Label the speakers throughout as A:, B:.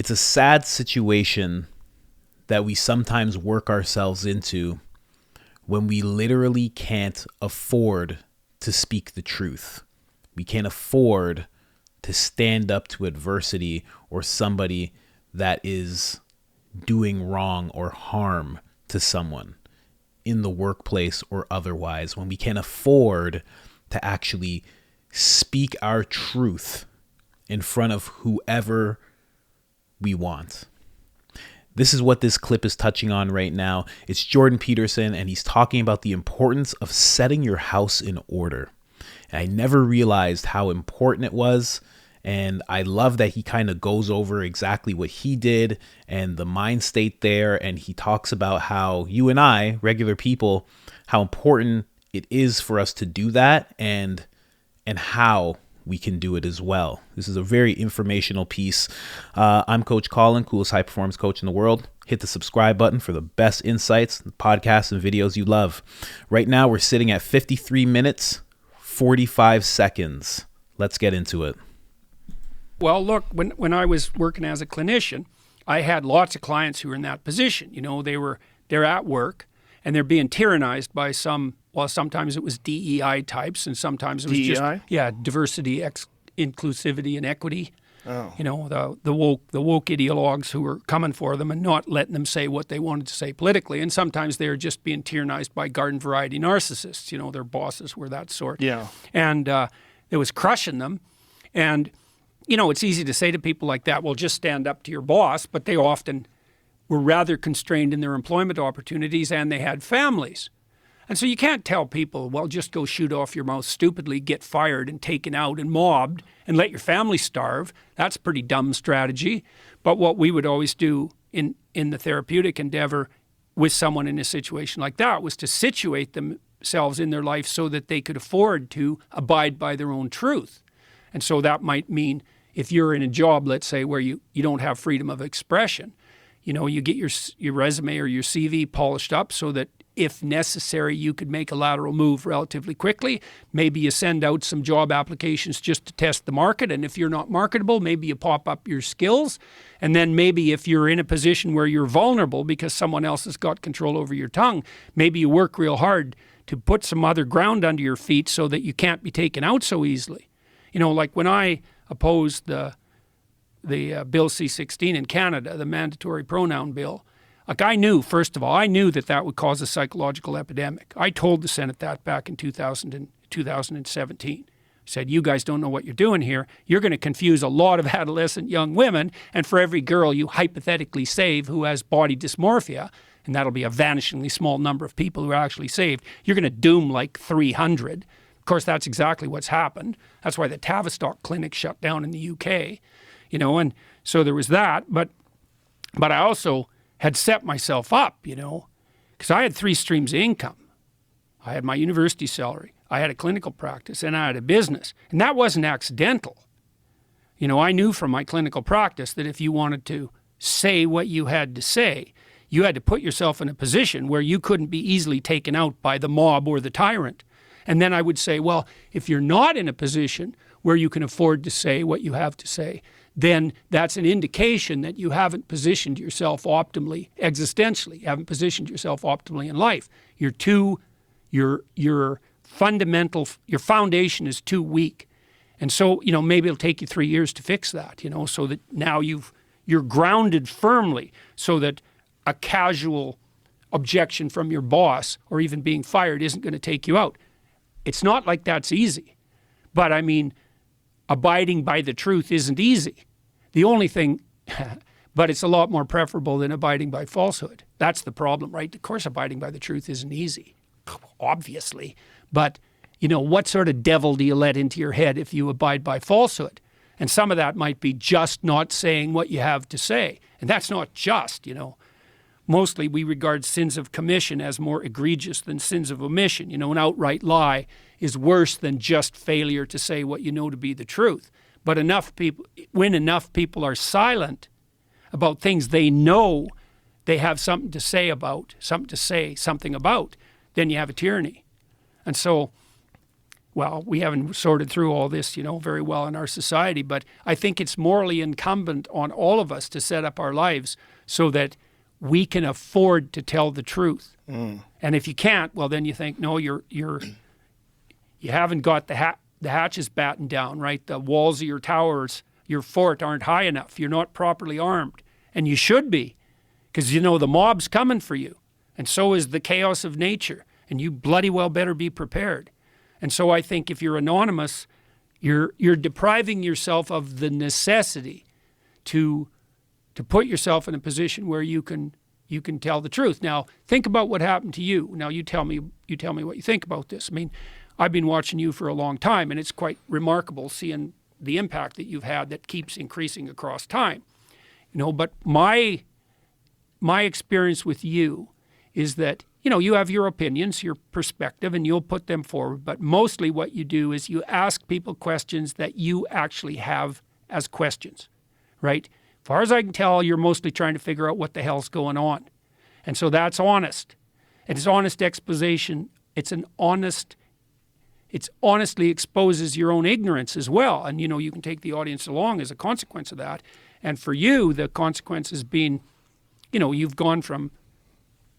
A: It's a sad situation that we sometimes work ourselves into when we literally can't afford to speak the truth. We can't afford to stand up to adversity or somebody that is doing wrong or harm to someone in the workplace or otherwise, when we can't afford to actually speak our truth in front of whoever we want. This is what this clip is touching on right now. It's Jordan Peterson, and he's talking about the importance of setting your house in order. And I never realized how important it was. And I love that he kind of goes over exactly what he did and the mind state there. And he talks about how you and I, regular people, how important it is for us to do that and how we can do it as well. This is a very informational piece. I'm Coach Colin, coolest high performance coach in the world. Hit the subscribe button for the best insights, podcasts, and videos you love. Right now, we're sitting at 53 minutes, 45 seconds. Let's get into it.
B: Well, look, when I was working as a clinician, I had lots of clients who were in that position. You know, they're at work and they're being tyrannized by sometimes it was DEI types and sometimes it was
C: DEI?
B: just diversity, inclusivity, and equity.
C: Oh.
B: You know, the woke ideologues who were coming for them and not letting them say what they wanted to say politically. And sometimes they were just being tyrannized by garden variety narcissists. You know, their bosses were that sort.
C: Yeah.
B: And it was crushing them. And you know, it's easy to say to people like that, well, just stand up to your boss, but they often were rather constrained in their employment opportunities and they had families. And so you can't tell people, well, just go shoot off your mouth stupidly, get fired and taken out and mobbed and let your family starve. That's a pretty dumb strategy. But what we would always do in the therapeutic endeavor with someone in a situation like that was to situate themselves in their life so that they could afford to abide by their own truth. And so that might mean if you're in a job, let's say, where you don't have freedom of expression, you know, you get your resume or your CV polished up so that if necessary, you could make a lateral move relatively quickly. Maybe you send out some job applications just to test the market. And if you're not marketable, maybe you pop up your skills. And then maybe if you're in a position where you're vulnerable because someone else has got control over your tongue, maybe you work real hard to put some other ground under your feet so that you can't be taken out so easily. You know, like when I opposed the Bill C-16 in Canada, the mandatory pronoun bill, like I knew that would cause a psychological epidemic. I told the Senate that back in 2017. I said, you guys don't know what you're doing here. You're going to confuse a lot of adolescent young women, and for every girl you hypothetically save who has body dysmorphia, and that'll be a vanishingly small number of people who are actually saved, you're going to doom like 300. Of course, that's exactly what's happened. That's why the Tavistock clinic shut down in the UK, you know, and so there was that. But I also had set myself up, you know, because I had 3 streams of income. I had my university salary, I had a clinical practice, and I had a business. And that wasn't accidental. You know, I knew from my clinical practice that if you wanted to say what you had to say, you had to put yourself in a position where you couldn't be easily taken out by the mob or the tyrant. And then I would say, well, if you're not in a position where you can afford to say what you have to say, then that's an indication that you haven't positioned yourself optimally existentially, you haven't positioned yourself optimally in life. Your foundation is too weak. And so, you know, maybe it'll take you 3 years to fix that, you know, so that now you're grounded firmly so that a casual objection from your boss or even being fired isn't going to take you out. It's not like that's easy. But I mean, abiding by the truth isn't easy. The only thing, but it's a lot more preferable than abiding by falsehood. That's the problem, right? Of course, abiding by the truth isn't easy, obviously. But, you know, what sort of devil do you let into your head if you abide by falsehood? And some of that might be just not saying what you have to say. And that's not just, you know. Mostly we regard sins of commission as more egregious than sins of omission. You know, an outright lie is worse than just failure to say what you know to be the truth. But when enough people are silent about things they know they have something to say about, then you have a tyranny. And so well, we haven't sorted through all this, very well in our society, but I think it's morally incumbent on all of us to set up our lives so that we can afford to tell the truth. And if you can't, well, then you think, no, you haven't got the hatches battened down, right? The walls of your towers, your fort aren't high enough. You're not properly armed. And you should be, because the mob's coming for you. And so is the chaos of nature. And you bloody well better be prepared. And so I think if you're anonymous, you're depriving yourself of the necessity to put yourself in a position where you can tell the truth. Now, think about what happened to you. Now, you tell me what you think about this. I mean, I've been watching you for a long time, and it's quite remarkable seeing the impact that you've had that keeps increasing across time. But my experience with you is that, you have your opinions, your perspective, and you'll put them forward. But mostly what you do is you ask people questions that you actually have as questions, right? As far as I can tell, you're mostly trying to figure out what the hell's going on. And so that's honest. And it's honest exposition. It honestly exposes your own ignorance as well. And, you can take the audience along as a consequence of that. And for you, the consequence has been, you've gone from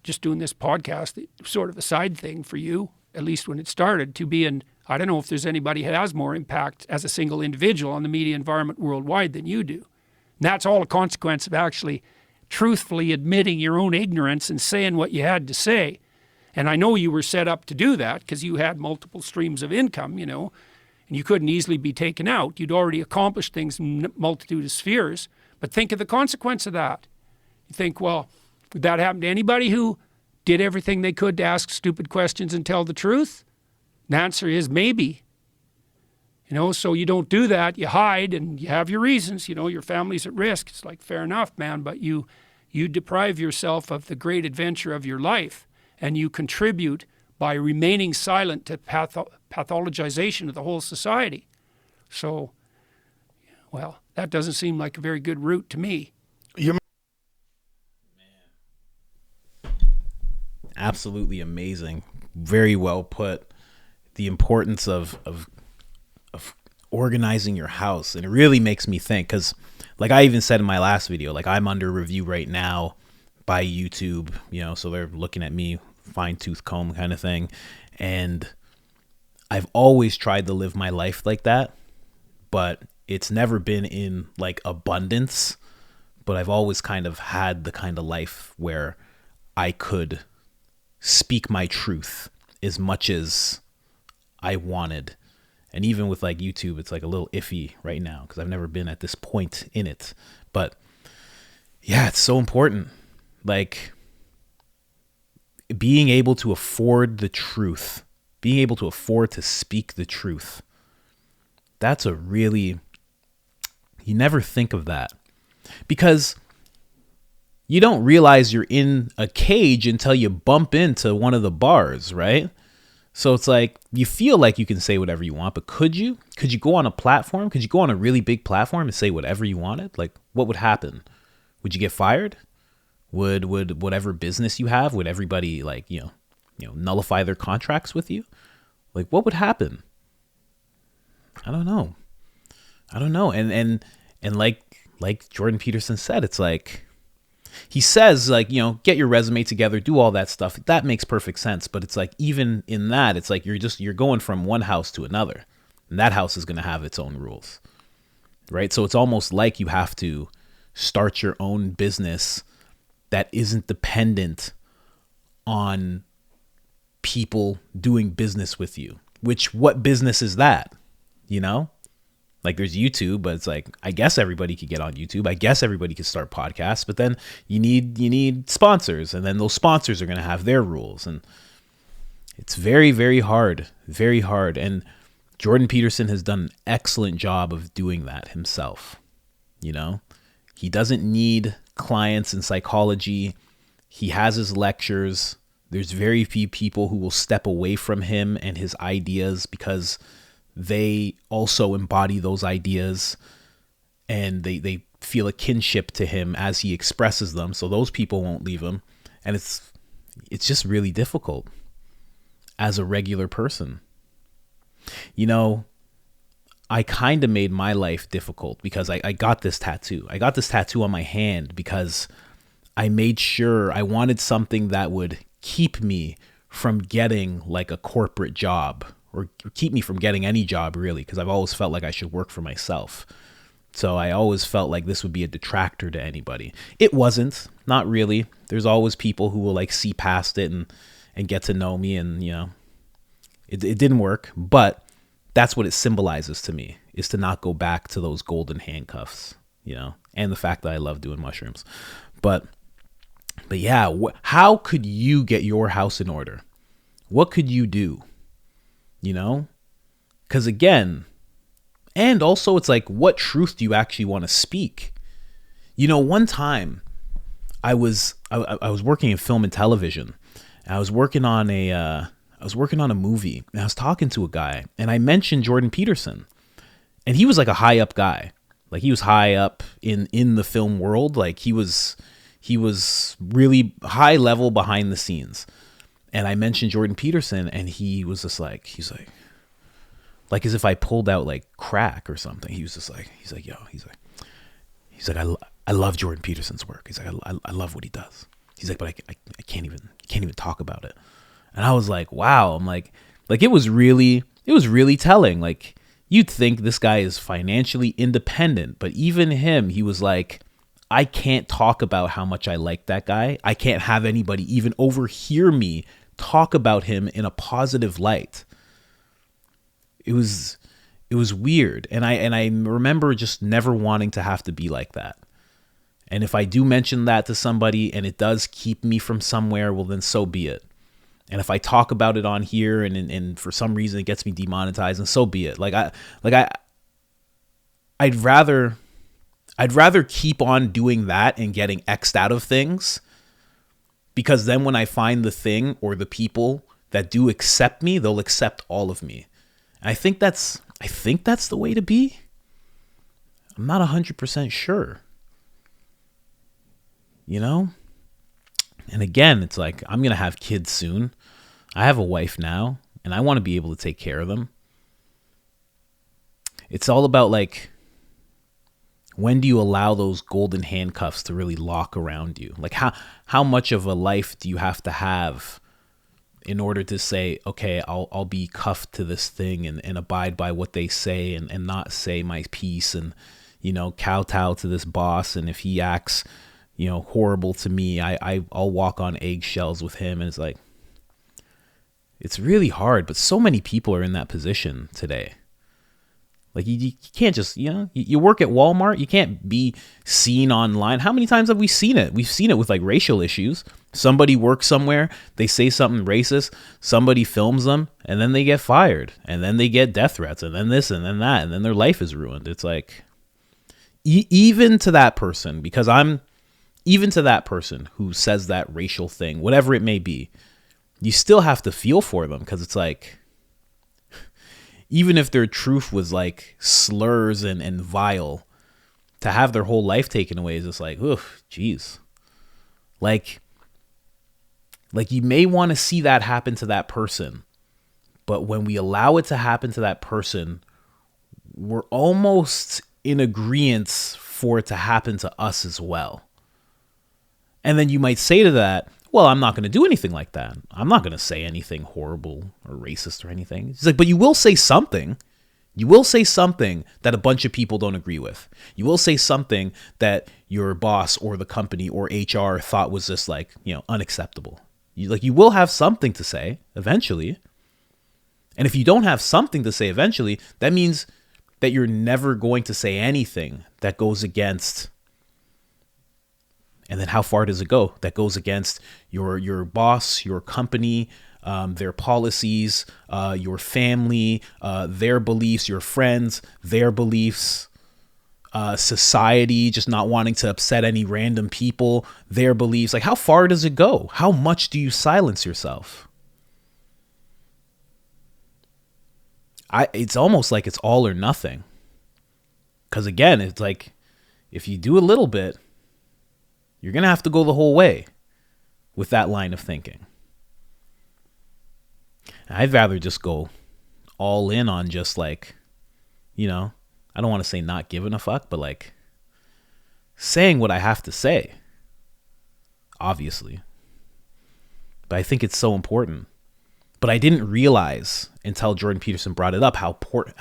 B: just doing this podcast, sort of a side thing for you, at least when it started, to being, I don't know if there's anybody who has more impact as a single individual on the media environment worldwide than you do. And that's all a consequence of actually truthfully admitting your own ignorance and saying what you had to say. And I know you were set up to do that because you had multiple streams of income, and you couldn't easily be taken out. You'd already accomplished things in a multitude of spheres. But think of the consequence of that. You think, well, would that happen to anybody who did everything they could to ask stupid questions and tell the truth? The answer is maybe. So you don't do that. You hide and you have your reasons. Your family's at risk. It's like, fair enough, man. But you deprive yourself of the great adventure of your life, and you contribute by remaining silent to pathologization of the whole society. So, well, that doesn't seem like a very good route to me.
A: Absolutely amazing. Very well put. The importance of organizing your house. And it really makes me think, because like I even said in my last video, like I'm under review right now by YouTube, so they're looking at me fine tooth comb kind of thing. And I've always tried to live my life like that, but it's never been in like abundance. But I've always kind of had the kind of life where I could speak my truth as much as I wanted. And even with like YouTube, it's like a little iffy right now because I've never been at this point in it. But yeah, it's so important. Like being able to afford the truth, being able to afford to speak the truth. That's you never think of that because you don't realize you're in a cage until you bump into one of the bars, right? So it's like you feel like you can say whatever you want, but could you? Could you go on a platform? Could you go on a really big platform and say whatever you wanted? Like, what would happen? Would you get fired? Would whatever business you have, would everybody like, nullify their contracts with you? Like, what would happen? I don't know. And like Jordan Peterson said, it's like, he says like, get your resume together, do all that stuff. That makes perfect sense. But it's like, even in that, it's like, you're going from one house to another, and that house is going to have its own rules, right? So it's almost like you have to start your own business that isn't dependent on people doing business with you, what business is that? Like there's YouTube, but it's like, I guess everybody could get on YouTube. I guess everybody could start podcasts, but then you need sponsors, and then those sponsors are going to have their rules. And it's very, very hard, very hard. And Jordan Peterson has done an excellent job of doing that himself. He doesn't need clients in psychology. He has his lectures. There's very few people who will step away from him and his ideas because they also embody those ideas and they feel a kinship to him as he expresses them. So those people won't leave him. And it's just really difficult as a regular person. You know, I kind of made my life difficult because I got this tattoo. I got this tattoo on my hand because I made sure I wanted something that would keep me from getting like a corporate job, or keep me from getting any job really, because I've always felt like I should work for myself. So I always felt like this would be a detractor to anybody. It wasn't, not really. There's always people who will like see past it and get to know me, and you know, it didn't work, but that's what it symbolizes to me, is to not go back to those golden handcuffs, you know, and the fact that I love doing mushrooms. But yeah, how could you get your house in order? What could you do? You know, because again, and also it's like, what truth do you actually want to speak? You know, one time I was working in film and television. And I was working on a movie, and I was talking to a guy, and I mentioned Jordan Peterson, and he was like a high up guy. Like he was high up in the film world. Like he was really high level behind the scenes. And I mentioned Jordan Peterson, and he was just like, he's like as if I pulled out like crack or something. He was just like, he's like, I love Jordan Peterson's work. He's like, I love what he does. He's like, but I can't even talk about it. And I was like, wow. I'm like it was really telling. Like, you'd think this guy is financially independent, but even him, he was like, I can't talk about how much I like that guy. I can't have anybody even overhear me talk about him in a positive light. It was weird. And I remember just never wanting to have to be like that. And if I do mention that to somebody and it does keep me from somewhere, well, then so be it. And if I talk about it on here and for some reason it gets me demonetized, and so be it. I'd rather keep on doing that and getting X'd out of things, because then when I find the thing or the people that do accept me, they'll accept all of me. And I think that's the way to be. I'm not 100% sure. You know? And again, it's like, I'm going to have kids soon. I have a wife now, and I want to be able to take care of them. It's all about like, when do you allow those golden handcuffs to really lock around you? Like how much of a life do you have to have in order to say, okay, I'll be cuffed to this thing and abide by what they say and not say my piece, and, you know, kowtow to this boss. And if he acts, you know, horrible to me, I'll walk on eggshells with him. And it's like, it's really hard, but so many people are in that position today. Like you can't just, you know, you work at Walmart, you can't be seen online. How many times have we seen it? We've seen it with like racial issues. Somebody works somewhere, they say something racist, somebody films them, and then they get fired, and then they get death threats, and then this, and then that, and then their life is ruined. It's like, even to that person, because even to that person who says that racial thing, whatever it may be, you still have to feel for them, because it's like, even if their truth was like slurs and vile, to have their whole life taken away is just like, oof, geez. Like you may want to see that happen to that person, but when we allow it to happen to that person, we're almost in agreement for it to happen to us as well. And then you might say to that, well, I'm not going to do anything like that. I'm not going to say anything horrible or racist or anything. It's like, but you will say something. You will say something that a bunch of people don't agree with. You will say something that your boss or the company or HR thought was just like, you know, unacceptable. You will have something to say eventually. And if you don't have something to say eventually, that means that you're never going to say anything that goes against. And then how far does it go? That goes against your boss, your company, their policies, your family, their beliefs, your friends, their beliefs, society, just not wanting to upset any random people, their beliefs. Like, how far does it go? How much do you silence yourself? It's almost like it's all or nothing. Because again, it's like, if you do a little bit, you're going to have to go the whole way with that line of thinking. I'd rather just go all in on just like, you know, I don't want to say not giving a fuck, but like saying what I have to say, obviously. But I think it's so important. But I didn't realize until Jordan Peterson brought it up how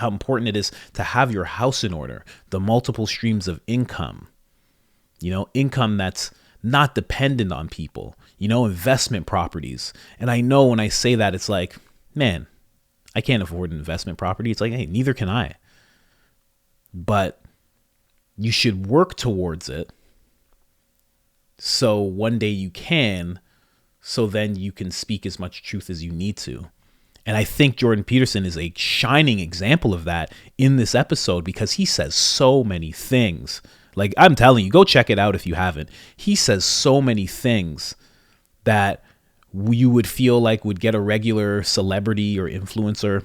A: important it is to have your house in order, the multiple streams of income, you know, income that's not dependent on people, you know, investment properties. And I know when I say that, it's like, man, I can't afford an investment property. It's like, hey, neither can I. But you should work towards it so one day you can, so then you can speak as much truth as you need to. And I think Jordan Peterson is a shining example of that in this episode because he says so many things. Like, I'm telling you, go check it out if you haven't. He says so many things that you would feel like would get a regular celebrity or influencer,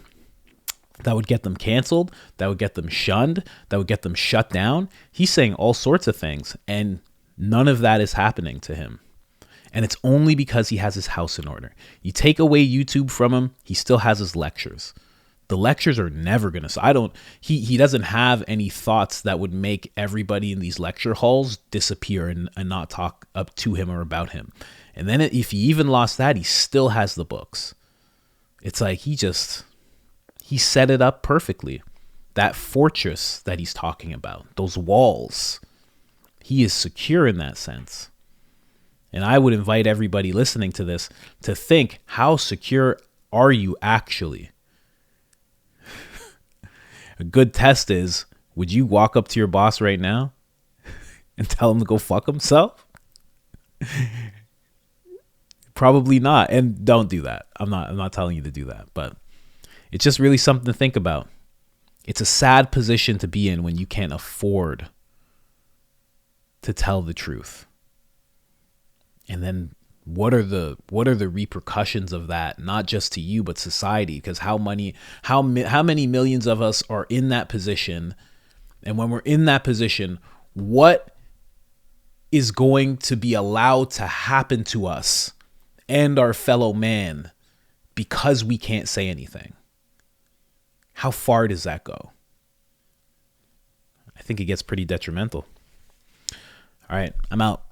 A: that would get them canceled, that would get them shunned, that would get them shut down. He's saying all sorts of things, and none of that is happening to him. And it's only because he has his house in order. You take away YouTube from him, he still has his lectures. The lectures are never going to, he doesn't have any thoughts that would make everybody in these lecture halls disappear and not talk up to him or about him. And then if he even lost that, he still has the books. It's like he set it up perfectly. That fortress that he's talking about, those walls, he is secure in that sense. And I would invite everybody listening to this to think, how secure are you actually? A good test is, would you walk up to your boss right now and tell him to go fuck himself? Probably not. And don't do that. I'm not telling you to do that, but it's just really something to think about. It's a sad position to be in when you can't afford to tell the truth. And then what are the repercussions of that, not just to you, but society? Because how many millions of us are in that position? And when we're in that position, what is going to be allowed to happen to us and our fellow man because we can't say anything? How far does that go? I think it gets pretty detrimental. All right, I'm out.